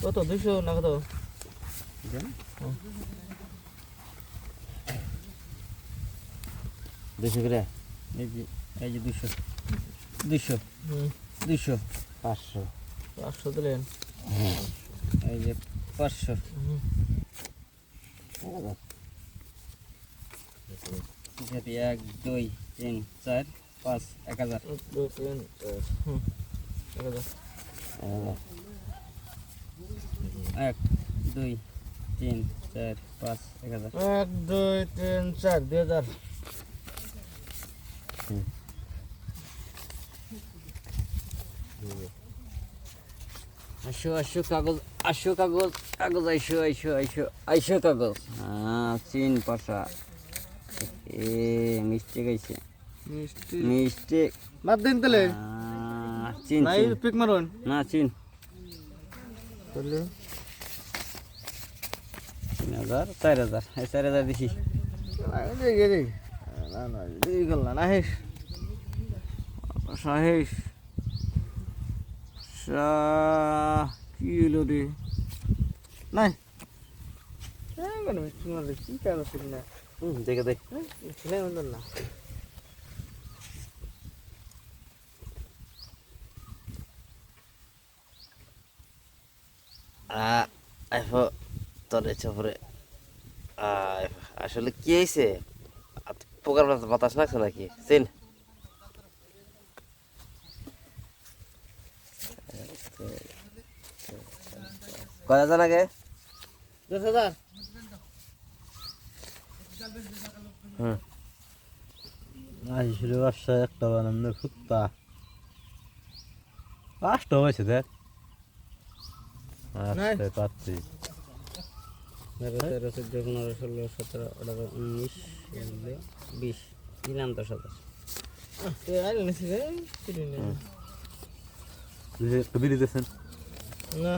কত 200 না কত? দুশো করে এই যে 200 200 200 500 500 দিলেন। এই যে 500 1 2 3 4 5 1000 1 2 3 4 1000 1 2 3 4 5 1000 1 2 3 4 2000 আইসো কাগজ আইসো কাগজ চিন পাশা মিস্টেক আইছে মিস্টেক মাপ দিন তাহলে চিন নাই পিক মারুন না চিন তাহলে 3000 4000 এই 4000 দিছি না না এই গেল না হেস সাহেস কি হলো রে নাই কি কারণ ছিল না দেখে দেখ ছেলে বন্ধন না তোরে চপরে আসলে কি হয়েছে পোকার বাতাস লাগছে নাকি চিন কয় হাজার আগে 10,000 আসলে বাসা একটা বানানো ফুটতা পাঁচটা হয়েছে দেখ আচ্ছা পাচ্ছি 13 14 15 16 17 18 19 20 দিলাম 10,000 আইলে নিছি রে কিনে কবি দিতেছেন না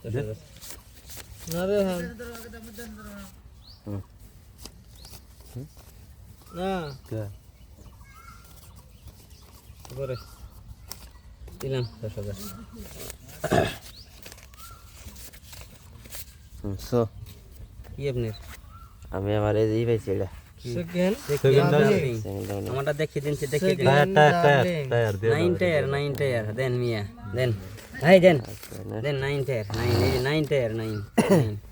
10,000 না রে হ্যাঁ না পরে দিলাম 10,000 সো কি আপনি আমি আমার এই পাইছি এটা সেকেন্ড আমারটা দেখিয়ে দিন দেখিয়ে দিন টায়ার দিয়ে 9 টায়ার দেন মিয়া দেন ভাই দেন 9 টায়ার 9 টায়ার 9